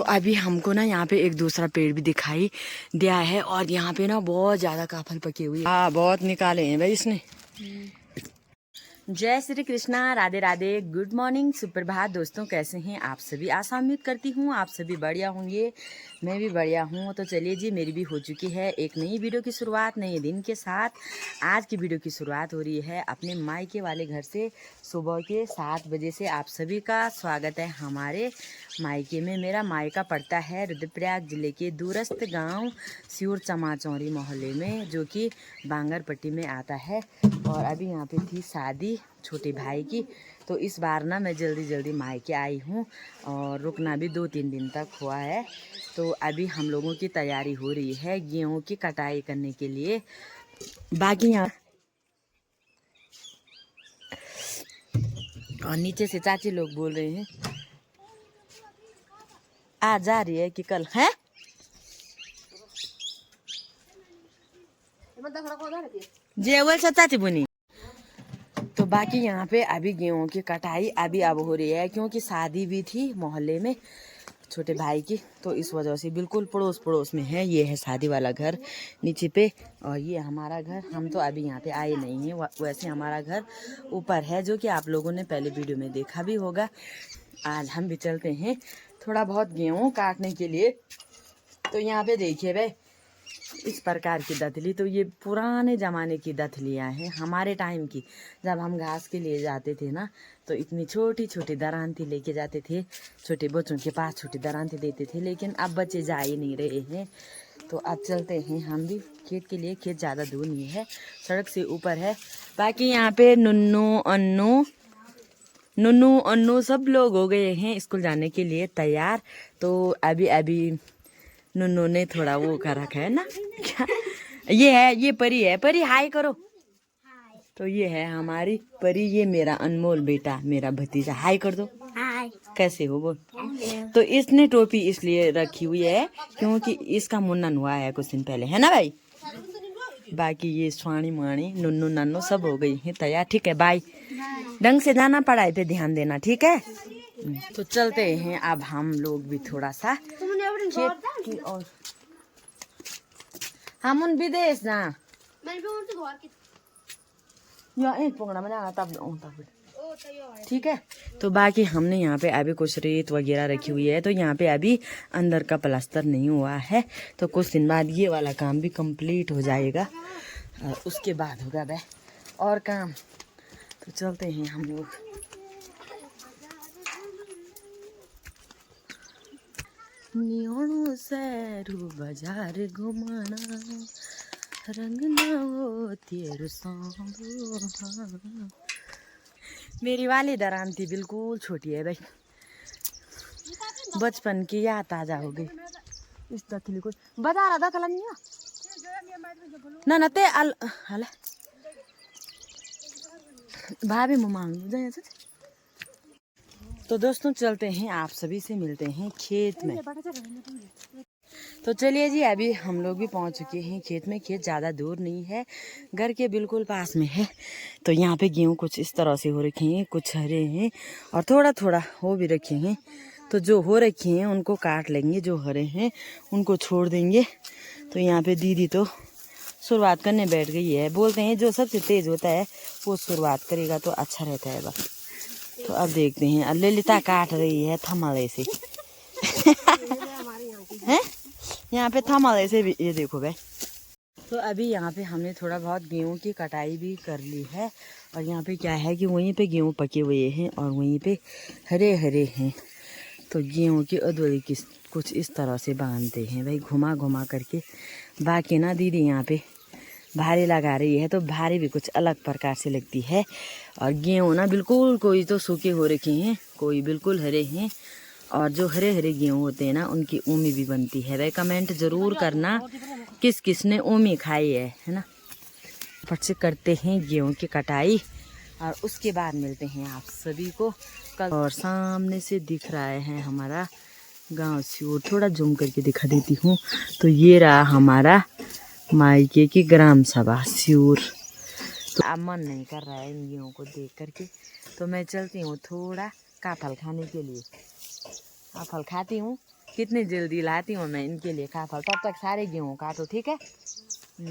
अभी हमको ना यहाँ पे एक दूसरा पेड़ भी दिखाई दिया है और यहाँ पे ना बहुत ज्यादा काफल पकी हुई है। हाँ बहुत निकाले हैं भाई इसने। जय श्री कृष्णा, राधे राधे, गुड मॉर्निंग, सुप्रभात दोस्तों, कैसे हैं आप सभी। आशा उम्मीद करती हूँ आप सभी बढ़िया होंगे, मैं भी बढ़िया हूँ। तो चलिए जी, मेरी भी हो चुकी है एक नई वीडियो की शुरुआत नए दिन के साथ। आज की वीडियो की शुरुआत हो रही है अपने मायके वाले घर से। सुबह के 7 बजे से आप सभी का स्वागत है हमारे मायके में। मेरा मायका पड़ता है रुद्रप्रयाग जिले के दूरस्थ गांव सियूर चमाचौरी मोहल्ले में, जो कि बांगरपट्टी में आता है। और अभी यहाँ पे थी शादी छोटे भाई की, तो इस बार ना मैं जल्दी जल्दी मायके आई हूँ और रुकना भी 2-3 दिन तक हुआ है। तो अभी हम लोगों की तैयारी हो रही है गेहूं की कटाई करने के लिए। बाकी यहाँ और नीचे से चाची लोग बोल रहे हैं आज जा रही है कि कल है। जेवल से चाची बुनी। तो बाकी यहाँ पे अभी गेहूं की कटाई अभी अब हो रही है, क्योंकि शादी भी थी मोहल्ले में छोटे भाई की, तो इस वजह से बिल्कुल पड़ोस पड़ोस में है। ये है शादी वाला घर नीचे पे और ये हमारा घर। हम तो अभी यहाँ पे आए नहीं हैं, वैसे हमारा घर ऊपर है, जो कि आप लोगों ने पहले वीडियो में देखा भी होगा। आज हम भी चलते हैं थोड़ा बहुत गेहूं काटने के लिए। तो यहाँ पे देखिए भाई इस प्रकार की दथली, तो ये पुराने ज़माने की दथलियाँ हैं, हमारे टाइम की। जब हम घास के लिए जाते थे ना, तो इतनी छोटी छोटी दरांती लेके जाते थे, छोटे बच्चों के पास छोटी दरांती देते थे। लेकिन अब बच्चे जा ही नहीं रहे हैं, तो अब चलते हैं हम भी खेत के लिए। खेत ज़्यादा दूर नहीं है, सड़क से ऊपर है। बाकी यहाँ पे नुन्नू अन्नू सब लोग हो गए हैं स्कूल जाने के लिए तैयार। तो अभी अभी नुन्नू ने थोड़ा वो कर रखा है ना क्या ये है, ये परी है। परी हाय करो। तो ये है हमारी परी, ये मेरा अनमोल बेटा, मेरा भतीजा। हाय कर दो। हाय। कैसे हो बोल। तो इसने टोपी इसलिए रखी हुई है क्योंकि इसका मुन्नन हुआ है कुछ दिन पहले, है ना भाई। बाकी ये स्वाणी माणी नुन्नू नन्नू सब हो गई है तैयार। ठीक है बाय, ढंग से जाना, पढ़ाई पे ध्यान देना, ठीक है। तो चलते हैं अब हम लोग भी थोड़ा सा खेत की ओर। हम उन विदेश ना एक पकड़ा में जाना तब ठीक है। तो बाकी हमने यहाँ पे अभी कुछ रेत वगैरह रखी हुई है, तो यहाँ पे अभी अंदर का प्लास्टर नहीं हुआ है, तो कुछ दिन बाद ये वाला काम भी कंप्लीट हो जाएगा और उसके बाद होगा वह और काम। तो चलते हैं हम लोग। नियोणो सैरू बाजार घुमाना, रंग ना हो तेरू सांबो। मेरी वाली दरांती बिल्कुल छोटी है भाई, बचपन की याद ताजा हो गई। इस दथली को बता रहा था नहीं ना ना ते अल हला भाभी मुँह मांग जाए। तो दोस्तों चलते हैं, आप सभी से मिलते हैं खेत में। तो चलिए जी, अभी हम लोग भी पहुंच चुके हैं खेत में। खेत ज़्यादा दूर नहीं है, घर के बिल्कुल पास में है। तो यहाँ पे गेहूँ कुछ इस तरह से हो रखे हैं, कुछ हरे हैं और थोड़ा थोड़ा हो भी रखे हैं। तो जो हो रखे हैं उनको काट लेंगे, जो हरे हैं उनको छोड़ देंगे। तो यहाँ पे दीदी तो शुरुआत करने बैठ गई है। बोलते हैं जो सबसे तेज़ होता है वो शुरुआत करेगा तो अच्छा रहता है बस। तो अब देखते हैं, अब ललिता काट रही है थमले से हैं यहाँ पे थमले से भी, ये देखो भाई। तो अभी यहाँ पे हमने थोड़ा बहुत गेहूं की कटाई भी कर ली है और यहाँ पे क्या है कि वहीं पे गेहूं पके हुए हैं और वहीं पे हरे हरे हैं। तो गेहूं की अधूरी किस कुछ इस तरह से बांधते हैं भाई, घुमा घुमा करके। बाकी ना दीदी यहाँ पे भारी लगा रही है, तो भारी भी कुछ अलग प्रकार से लगती है। और गेहूँ ना बिल्कुल कोई तो सूखे हो रखे हैं, कोई बिल्कुल हरे हैं। और जो हरे हरे गेहूँ होते हैं ना उनकी ऊमी भी बनती है भाई। कमेंट ज़रूर करना किस किस ने ऊमी खाई है ना। फट से करते हैं गेहूं की कटाई और उसके बाद मिलते हैं आप सभी को कल। और सामने से दिख रहा है हमारा गांव स्यूर, थोड़ा जूम करके दिखा देती हूँ। तो ये रहा हमारा मायके की ग्राम सभा स्यूर। तो अब मन नहीं कर रहा है इन गेहूँ को देख करके, तो मैं चलती हूँ थोड़ा काफल खाने के लिए। काफल खाती हूँ, कितनी जल्दी लाती हूँ मैं इनके लिए काफल। तब तक सारे गेहूँ काटो, ठीक है।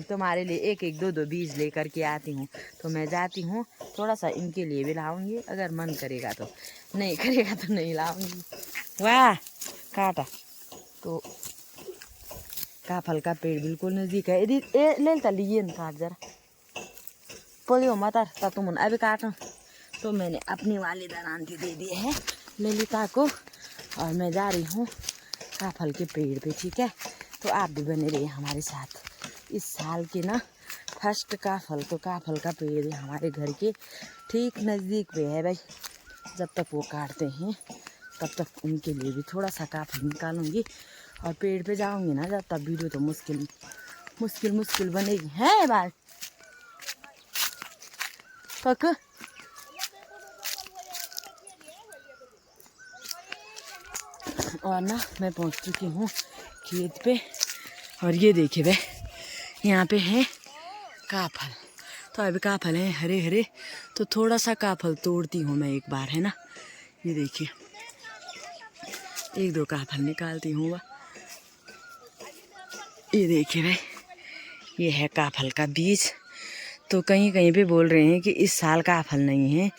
तुम्हारे लिए एक एक दो दो बीज लेकर के आती हूँ। तो मैं जाती हूँ, थोड़ा सा इनके लिए भी लाऊंगी, अगर मन करेगा तो, नहीं करेगा तो नहीं लाऊंगी। वाह काटा तो काफल का पेड़ बिल्कुल नज़दीक है। ले लिए काट जरा पोलियो मतर ता तुम अभी काटो। तो मैंने अपनी वाली दरांती दे दी है ललिता को और मैं जा रही हूँ काफल के पेड़ पे, ठीक है। तो आप भी बने रहिए हमारे साथ। इस साल के ना फर्स्ट काफल, तो काफल का पेड़ हमारे घर के ठीक नज़दीक पे है भाई। जब तक वो काटते हैं तब तक उनके लिए भी थोड़ा सा काफल निकालूंगी और पेड़ पे जाऊंगी ना जब, तब वीडियो तो मुश्किल बनेगी है बात पक। और ना मैं पहुंच चुकी हूँ खेत पे और ये देखिए भाई यहाँ पे है काफल। तो अभी काफल है हरे हरे, तो थोड़ा सा काफल तोड़ती हूँ मैं एक बार, है ना। ये देखिए एक दो काफल निकालती हूँ। ये देखिए भाई ये है काफल का बीज। तो कहीं कहीं पे बोल रहे हैं कि इस साल काफल नहीं है,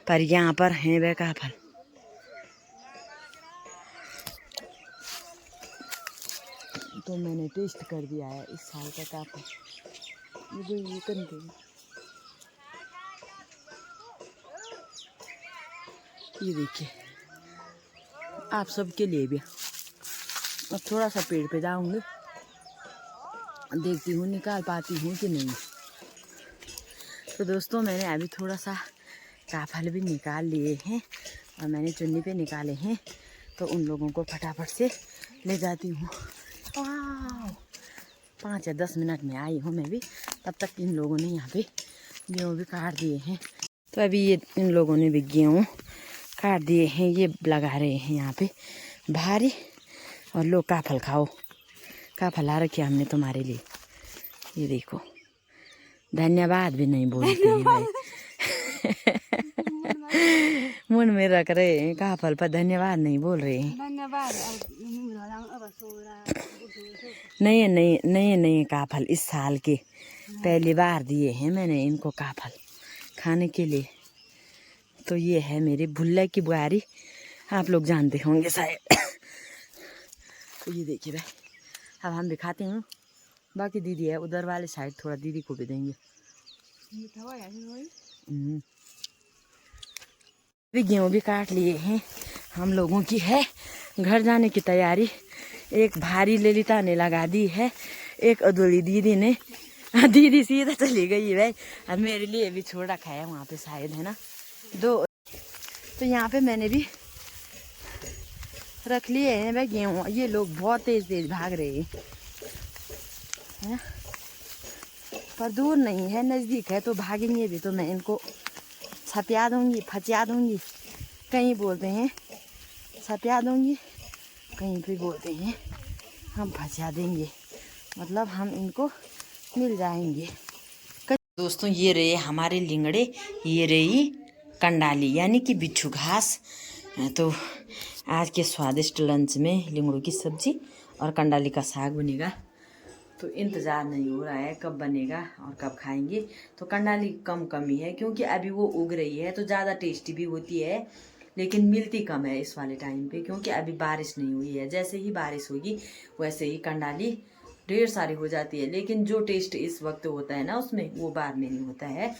पर यहाँ पर है वह काफल। तो मैंने टेस्ट कर दिया है इस साल का काफल। ये करते ये देखिए आप सबके लिए भी। अब थोड़ा सा पेड़ पे जाऊंगी, देखती हूँ निकाल पाती हूँ कि नहीं। तो दोस्तों मैंने अभी थोड़ा सा काफल भी निकाल लिए हैं और मैंने चुन्नी पे निकाले हैं, तो उन लोगों को फटाफट से ले जाती हूँ। 5 या 10 मिनट में आई हूँ मैं भी, तब तक इन लोगों ने यहाँ पे गेहूँ भी काट दिए हैं। तो अभी ये इन लोगों ने भी गेहूँ काट दिए हैं, ये लगा रहे हैं यहाँ पे भारी। और लो काफल खाओ, काफल आ रखी हमने तुम्हारे लिए। ये देखो धन्यवाद भी नहीं बोलते हैं भाई। मुंह में रख रहे हैं काफल पर, धन्यवाद नहीं बोल रहे हैं। नए काफल इस साल के पहली बार दिए हैं मैंने इनको काफल खाने के लिए। तो ये है मेरी भुल्ला की बुआरी, आप लोग जानते होंगे शायद। तो ये देखिए भाई अब हम भी खाते हैं। बाकी दीदी है उधर वाले साइड, थोड़ा दीदी को भी देंगे। भी गेहूँ भी काट लिए हैं हम लोगों की है घर जाने की तैयारी। एक भारी ललिता ने लगा दी है, एक अधूरी दीदी ने। दीदी सीधा चली गई भाई, अब मेरे लिए भी छोड़ रखा है वहाँ पे शायद, है ना। दो तो यहाँ पे मैंने भी रख लिए हैं भाई गेहूँ। ये लोग बहुत तेज भाग रहे हैं, पर दूर नहीं है नज़दीक है, तो भागेंगे भी। तो मैं इनको छपिया दूँगी, फचिया दूँगी। कहीं बोलते हैं छपिया दूँगी, कहीं पे बोलते हैं हम फंसा देंगे, मतलब हम इनको मिल जाएंगे। दोस्तों ये रहे हमारे लिंगड़े, ये रही कंडाली यानी कि बिच्छू घास। तो आज के स्वादिष्ट लंच में लिंगड़ों की सब्जी और कंडाली का साग बनेगा। तो इंतज़ार नहीं हो रहा है कब बनेगा और कब खाएंगे। तो कंडाली कम ही है क्योंकि अभी वो उग रही है, तो ज़्यादा टेस्टी भी होती है, लेकिन मिलती कम है इस वाले टाइम पे क्योंकि अभी बारिश नहीं हुई है। जैसे ही बारिश होगी वैसे ही कंडाली ढेर सारी हो जाती है, लेकिन जो टेस्ट इस वक्त होता है ना उसमें, वो बाद में नहीं होता है।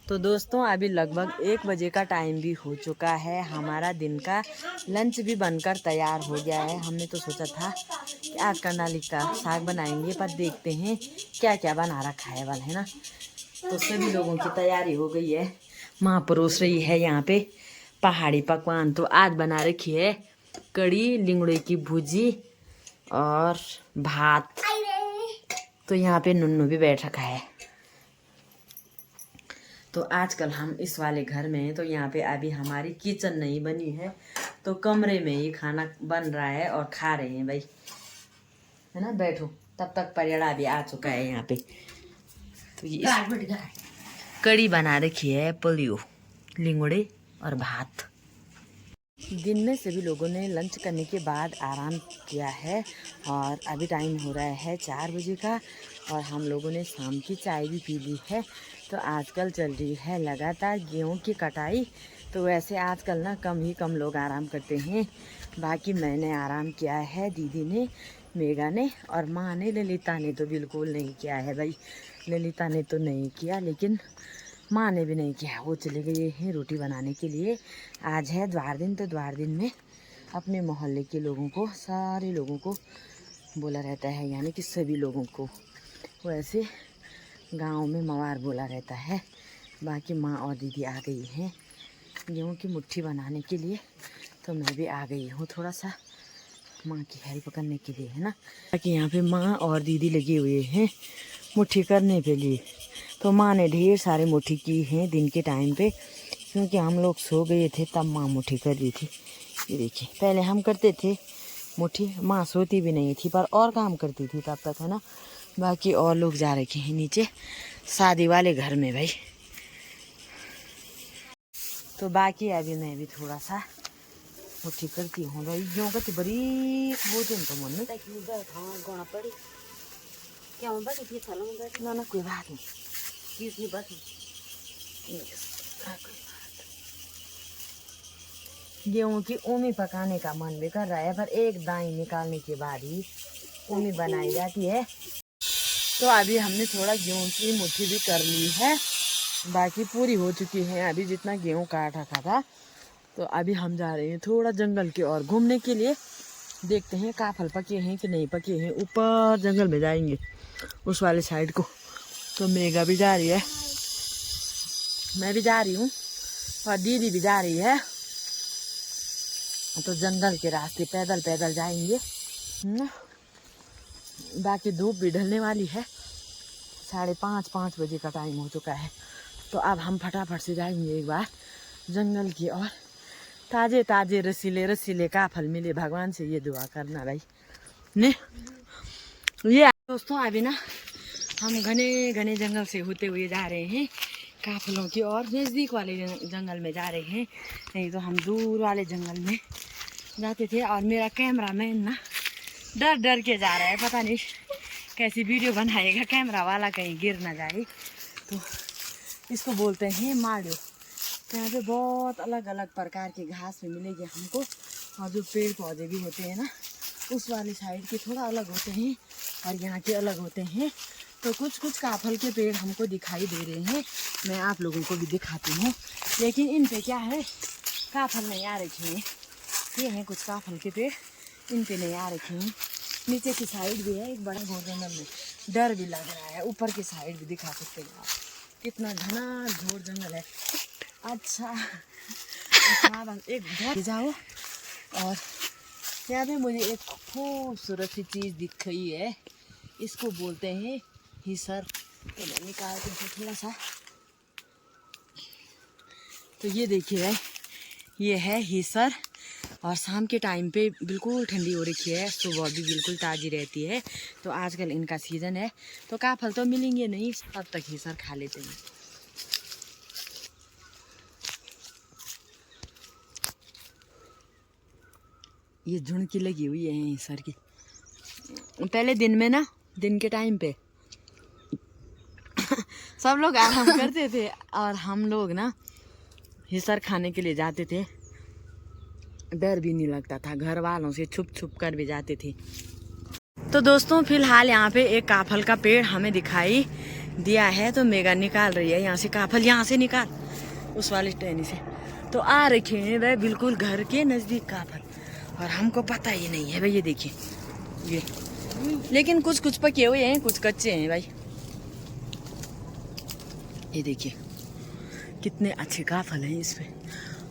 तो दोस्तों अभी लगभग 1 बजे का टाइम भी हो चुका है। हमारा दिन का लंच भी बनकर तैयार हो गया है। हमने तो सोचा था कि आज कंडाली का साग बनाएंगे, पर देखते हैं क्या क्या बना रखा है वाला, है ना। तो सभी लोगों की तैयारी हो गई है, माँ परोस रही है यहाँ पे पहाड़ी पकवान। तो आज बना रखी है कड़ी, लिंगड़े की भुजी और भात। तो यहाँ पे नुन्नू भी बैठ रखा है। तो आजकल हम इस वाले घर में हैं, तो यहाँ पे अभी हमारी किचन नहीं बनी है, तो कमरे में ही खाना बन रहा है और खा रहे हैं भाई, है ना। बैठो, तब तक परियड़ा भी आ चुका है यहाँ पे। तो ये कड़ी बना रखी है, पुलियो, लिंगड़े और भात। दिन में सभी लोगों ने लंच करने के बाद आराम किया है और अभी टाइम हो रहा है 4 बजे का और हम लोगों ने शाम की चाय भी पी ली है। तो आजकल चल रही है लगातार गेहूं की कटाई, तो वैसे आजकल ना कम लोग आराम करते हैं। बाकी मैंने आराम किया है, दीदी ने, मेगा ने और माँ ने। ललिता ने तो बिल्कुल नहीं किया है भाई, ललिता ने तो नहीं किया, लेकिन माँ ने भी नहीं किया। वो चले गए हैं रोटी बनाने के लिए। आज है द्वार दिन, तो द्वार दिन में अपने मोहल्ले के लोगों को, सारे लोगों को बोला रहता है, यानी कि सभी लोगों को। वैसे गांव में मवार बोला रहता है। बाकी माँ और दीदी आ गई हैं गेहूँ की मुट्ठी बनाने के लिए, तो मैं भी आ गई हूँ थोड़ा सा माँ की हेल्प करने के लिए, है ना। बाकी यहाँ पे माँ और दीदी लगे हुए हैं मुट्ठी करने के लिए। तो माँ ने ढेर सारे मुट्ठी की हैं दिन के टाइम पे, क्योंकि हम लोग सो गए थे तब माँ मुट्ठी कर रही थी। ये देखिए, पहले हम करते थे मुट्ठी, माँ सोती भी नहीं थी पर और काम करती थी तब तक, है ना। बाकी और लोग जा रखे हैं नीचे शादी वाले घर में भाई। तो बाकी अभी मैं भी थोड़ा सा मुट्ठी करती हूँ भाई। जो कहते बड़ी भोजन तो मन में पड़ी क्या ना कोई बात नहीं, गेहूँ की ऊमी पकाने का मन भी कर रहा है, पर एक दाई निकालने के बाद ही ऊमी बनाई जाती है। तो अभी हमने थोड़ा गेहूँ की मुट्ठी भी कर ली है, बाकी पूरी हो चुकी है अभी जितना गेहूँ काट रखा था। तो अभी हम जा रहे हैं थोड़ा जंगल के और घूमने के लिए, देखते हैं काफल पके हैं कि नहीं पके हैं। ऊपर जंगल में जाएंगे उस वाले साइड को। तो मेगा भी जा रही है, मैं भी जा रही हूँ और दीदी भी जा रही है। तो जंगल के रास्ते पैदल पैदल जाएंगे ना। बाकी धूप भी ढलने वाली है, 5:30 बजे का टाइम हो चुका है। तो अब हम फटाफट से जाएंगे एक बार जंगल की और ताजे ताजे रसीले रसीले काफल मिले, भगवान से ये दुआ करना भाई ने। ये दोस्तों अभी ना हम घने घने जंगल से होते हुए जा रहे हैं काफलों की और नज़दीक वाले जंगल में जा रहे हैं, नहीं तो हम दूर वाले जंगल में जाते थे। और मेरा कैमरामैन ना डर डर के जा रहा है, पता नहीं कैसी वीडियो बनाएगा कैमरा वाला, कहीं गिर ना जाए। तो इसको बोलते हैं माड़ो। तो यहाँ पे बहुत अलग अलग प्रकार के घास भी मिलेगी हमको, और जो पेड़ पौधे भी होते हैं ना उस वाली साइड के थोड़ा अलग होते हैं और यहाँ के अलग होते हैं। तो कुछ कुछ काफल के पेड़ हमको दिखाई दे रहे हैं, मैं आप लोगों को भी दिखाती हूँ। लेकिन इन पे क्या है, काफल नहीं आ रखे हैं। ये हैं कुछ काफल के पेड़, इन पे नहीं आ रखे हैं। नीचे की साइड भी है एक बड़ा घोर जंगल में, डर भी लग रहा है। ऊपर की साइड भी दिखा सकते हैं आप, कितना घना घोर जंगल है। अच्छा बस एक बहुत जाओ। और यहाँ पे मुझे एक खूबसूरत सी चीज़ दिख रही है, इसको बोलते हैं हिसर। तो मैं निकालती हूँ थोड़ा सा। तो ये देखिए भाई, ये है हिसर। और शाम के टाइम पे बिल्कुल ठंडी हो रखी है, सुबह भी बिल्कुल ताज़ी रहती है। तो आजकल इनका सीज़न है, तो काफल तो मिलेंगे नहीं, तब तक हिसर खा लेते हैं। ये झुंड लगी हुई है हिसर की। पहले दिन में ना, दिन के टाइम पे सब लोग आराम करते थे और हम लोग ना हिसर खाने के लिए जाते थे। डर भी नहीं लगता था, घर वालों से छुप छुप कर भी जाते थे। तो दोस्तों फिलहाल यहाँ पे एक काफल का पेड़ हमें दिखाई दिया है, तो मेगा निकाल रही है यहाँ से काफल, यहाँ से निकाल उस वाली टहनी से। तो आ रखे हैं वह बिल्कुल घर के नज़दीक काफल, और हमको पता ही नहीं है भाई। ये देखिए ये, लेकिन कुछ कुछ पके हुए हैं, कुछ कच्चे हैं भाई। ये देखिए कितने अच्छे काफल हैं इसमें,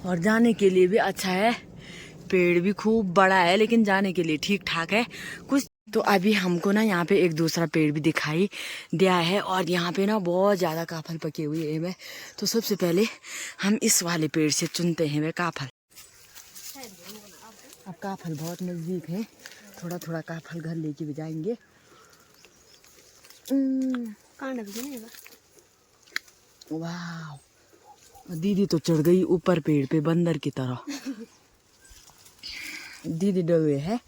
और जाने के लिए भी अच्छा है। पेड़ भी खूब बड़ा है, लेकिन जाने के लिए ठीक ठाक है। कुछ तो अभी हमको ना यहाँ पे एक दूसरा पेड़ भी दिखाई दिया है और यहाँ पे ना बहुत ज़्यादा काफल पके हुए हैं वे। तो सबसे पहले हम इस वाले पेड़ से चुनते हैं वे काफल। अब काफल बहुत नज़दीक है, थोड़ा थोड़ा काफल घर लेके भी जाएंगे। वाह, दीदी तो चढ़ गई ऊपर पेड़ पे बंदर की तरह। दीदी डरे है,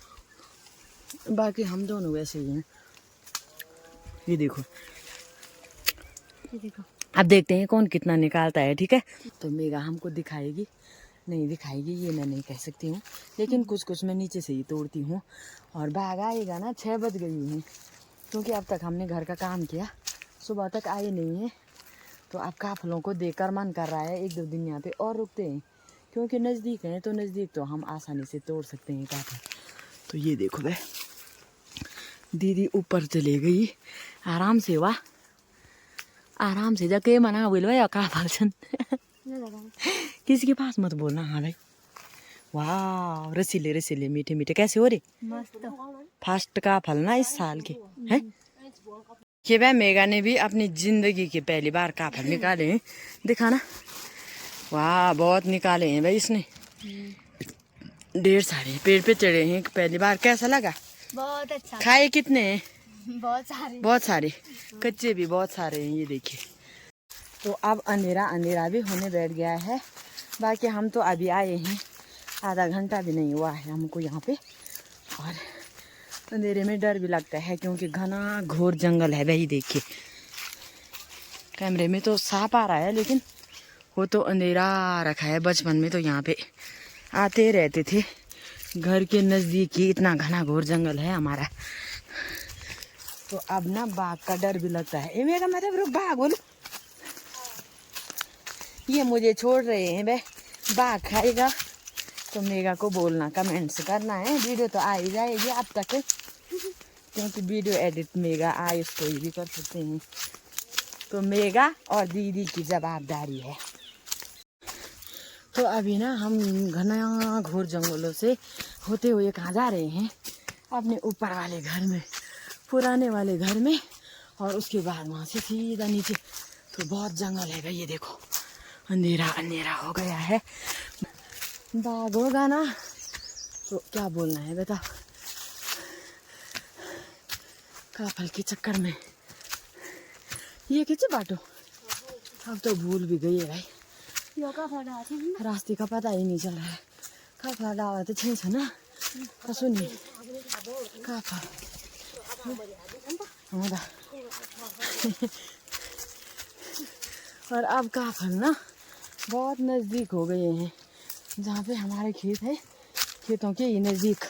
बाकी हम दोनों वैसे ही हैं। ये देखो, अब देखते हैं कौन कितना निकालता है। ठीक है, तो मेगा हमको दिखाएगी, नहीं दिखाएगी ये मैं नहीं कह सकती हूँ, लेकिन कुछ कुछ मैं नीचे से ही तोड़ती हूँ। और बाघ आएगा ना, 6 बज गई हैं, क्योंकि अब तक हमने घर का काम किया, सुबह तक आए नहीं हैं। तो अब काफलों को देखकर मन कर रहा है 1-2 दिन यहाँ पे और रुकते हैं, क्योंकि नज़दीक हैं। तो नज़दीक तो हम आसानी से तोड़ सकते हैं काफल। तो ये देखो भाई, दीदी ऊपर चले गई आराम से। वाह, आराम से जाके मना बोल भाई काफल छन। किसी के पास मत बोलना। हाँ भाई, वाह, रसीले रसीले मीठे मीठे कैसे हो रे, फर्स्ट काफल ना इस साल के हैं। ये भाई मेगा ने भी अपनी जिंदगी के पहली बार काफल निकाले हैं, दिखाना। वाह, बहुत निकाले हैं भाई इसने, ढेर सारे पेड़ पे चढ़े हैं पहली बार। कैसा लगा? बहुत अच्छा। खाए कितने हैं? बहुत सारे, बहुत सारे, कच्चे भी बहुत सारे हैं। ये देखिए, तो अब अंधेरा अंधेरा भी होने बैठ गया है। बाकी हम तो अभी आए हैं, आधा घंटा भी नहीं हुआ है हमको यहाँ पे। और अंधेरे में डर भी लगता है, क्योंकि घना घोर जंगल है भाई। देखिए, कैमरे में तो साफ आ रहा है, लेकिन वो तो अंधेरा रखा है। बचपन में तो यहाँ पे आते रहते थे, घर के नज़दीक ही इतना घना घोर जंगल है हमारा। तो अब ना बाघ का डर भी लगता है। ए मेगा, मतलब रुक, बाघ बोलो, ये मुझे छोड़ रहे हैं भाई। बाघ खाएगा तो मेगा को बोलना, कमेंट्स करना है। वीडियो तो आ ही जाएगी अब तक, क्योंकि वीडियो एडिट मेगा आए कोई भी कर सकते हैं। तो मेगा और दीदी की जवाबदारी है। तो अभी ना हम घना घोर जंगलों से होते हुए कहाँ जा रहे हैं? अपने ऊपर वाले घर में, पुराने वाले घर में। और उसके बाद वहाँ से सीधा नीचे तो बहुत जंगल है भाई। ये देखो, अंधेरा अंधेरा हो गया है। बाघ होगा ना तो क्या बोलना है बेटा, काफल के चक्कर में। ये किसी बाटो, अब तो भूल भी गई है भाई, रास्ते का पता ही नहीं चल रहा है। काफल डावा तो छे ना, सुनिए काफल होगा। और अब काफल ना बहुत नज़दीक हो गए हैं, जहाँ पे हमारे खेत है, खेतों के ही नज़दीक,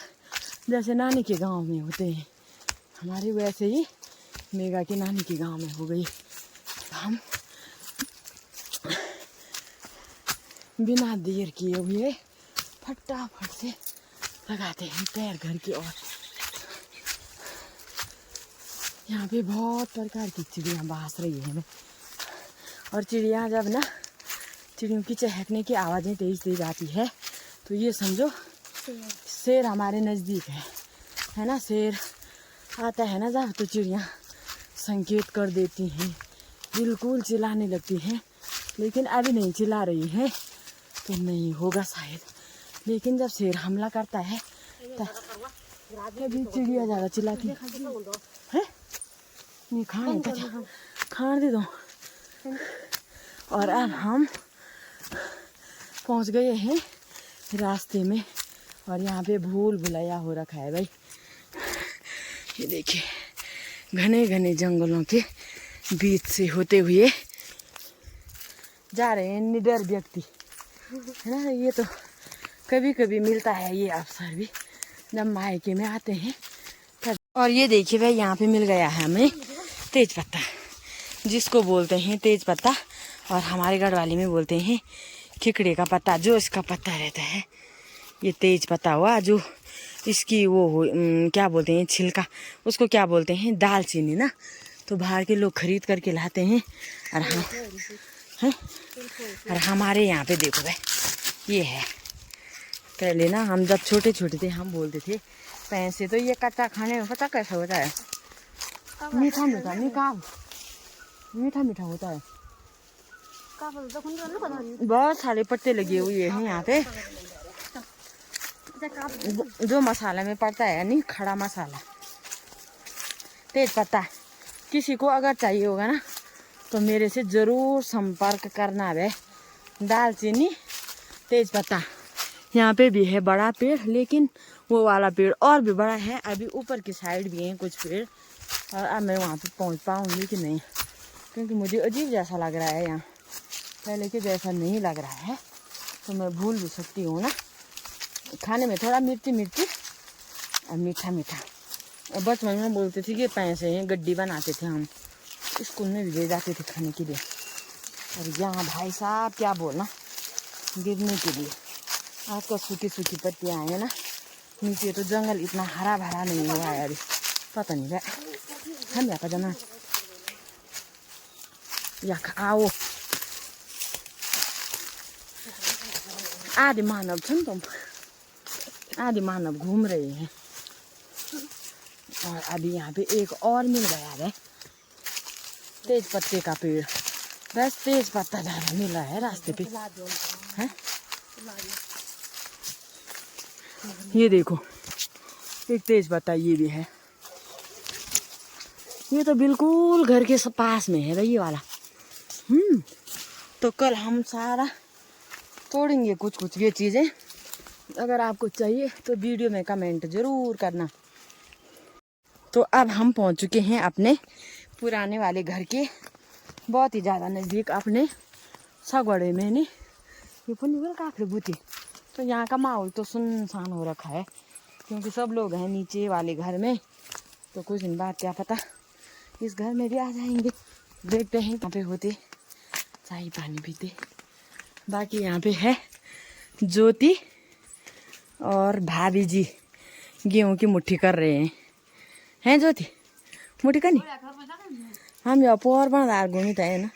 जैसे नानी के गांव में होते हैं हमारे, वैसे ही मेगा के नानी के गांव में हो गई। तो हम बिना देर किए हुए फटाफट से लगाते हैं पैर घर की ओर। यहाँ पे बहुत प्रकार की चिड़ियाँ बास रही हैं, और चिड़िया जब ना, चिड़ियों की चहकने की आवाज़ें तेज तेज आती है, तो ये समझो शेर हमारे नज़दीक है ना। शेर आता है ना जब, तो चिड़िया संकेत कर देती हैं, बिल्कुल चिल्लाने लगती हैं। लेकिन अभी नहीं चिल्ला रही हैं, तो नहीं होगा शायद। लेकिन जब शेर हमला करता है तभी चिड़िया ज़्यादा चिल्लाती है। नहीं खाने दे दो। और अब हम पहुंच गए हैं रास्ते में, और यहाँ पे भूल भुलैया हो रखा है भाई। ये देखिए, घने घने जंगलों के बीच से होते हुए जा रहे हैं निडर व्यक्ति, है ना। ये तो कभी कभी मिलता है ये अवसर भी, जब मायके में आते हैं तब। और ये देखिए भाई, यहाँ पे मिल गया है हमें तेज पत्ता, जिसको बोलते हैं तेज पत्ता, और हमारे गढ़वाली में बोलते हैं खिकड़े का पत्ता। जो इसका पत्ता रहता है, ये तेज पत्ता हुआ। जो इसकी वो क्या बोलते हैं, छिलका, उसको क्या बोलते हैं, दालचीनी ना। तो बाहर के लोग खरीद करके लाते हैं। और हम हैं, और हमारे यहाँ पे देखो भाई, ये है। पहले ना हम जब छोटे छोटे थे, हम बोलते थे पैसे तो ये कच्चा खाने में पता कैसा होता है, मीठा मीठा निकाल, मीठा मीठा होता है। बहुत सारे पत्ते लगे हुए हैं यहाँ पे, जो मसाला में पड़ता है यानी खड़ा मसाला, तेज पत्ता। किसी को अगर चाहिए होगा ना तो मेरे से ज़रूर संपर्क करना है। दालचीनी, तेज पत्ता। यहाँ पे भी है बड़ा पेड़, लेकिन वो वाला पेड़ और भी बड़ा है। अभी ऊपर की साइड भी हैं कुछ पेड़, और अब मैं वहाँ पे पहुँच पाऊँगी कि नहीं, क्योंकि मुझे अजीब जैसा लग रहा है यहाँ, पहले के जैसा नहीं लग रहा है। तो मैं भूल भी सकती हूँ ना, खाने में थोड़ा मिर्ची मिर्ची और मीठा मीठा। और बचपन में बोलते थे कि पैसे हैं, गड्डी बनाते थे हम, स्कूल में भी ले जाते थे खाने के लिए। और यहाँ भाई साहब क्या बोलना, गिरने के लिए आजकल सूखी सूखी पत्तियाँ हैं ना, नीचे तो जंगल इतना हरा भरा नहीं हुआ है अभी, पता नहीं क्या हम यहाँ का जना यहाँ आओ। आधे मानव छन् तुम, आधे मानव घूम रहे हैं। और अभी यहाँ पे एक और मिल गया है तेज पत्ते का पेड़, बस तेज पत्ता ज़्यादा मिला है रास्ते पे है। ये देखो एक तेज पत्ता ये भी है, ये तो बिल्कुल घर के पास में है ये वाला। तो कल हम सारा तोड़ेंगे कुछ कुछ ये चीज़ें। अगर आपको चाहिए तो वीडियो में कमेंट ज़रूर करना। तो अब हम पहुंच चुके हैं अपने पुराने वाले घर के बहुत ही ज़्यादा नज़दीक, अपने सगवड़े में नहीं ये पुण्य काफी बूती। तो यहाँ का माहौल तो सुनसान हो रखा है, क्योंकि सब लोग हैं नीचे वाले घर में। तो कुछ दिन बाद क्या पता इस घर में भी आ जाएंगे, देखते हैं कहाँ पे होते, चाय पानी पीते। बाकी यहाँ पे है ज्योति और भाभी जी गेहूँ की मुट्ठी कर रहे हैं ज्योति मुट्ठी करनी। हम यहाँ पोर बनादार घूमित है ना,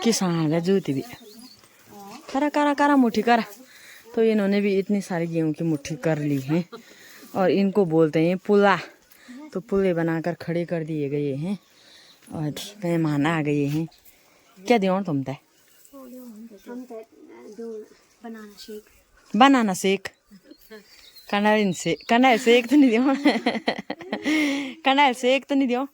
किसान है ज्योति भी करा करा करा मुट्ठी करा। तो इन्होंने भी इतनी सारी गेहूं की मुट्ठी कर ली है, और इनको बोलते हैं पुला। तो पुले बनाकर खड़े कर दिए गए हैं, और मेहमान आ गए हैं। क्या दियो तुम तय बनाना शेक, कनाल शेक तो नहीं दियो, कनाल शेक तो नहीं दियो।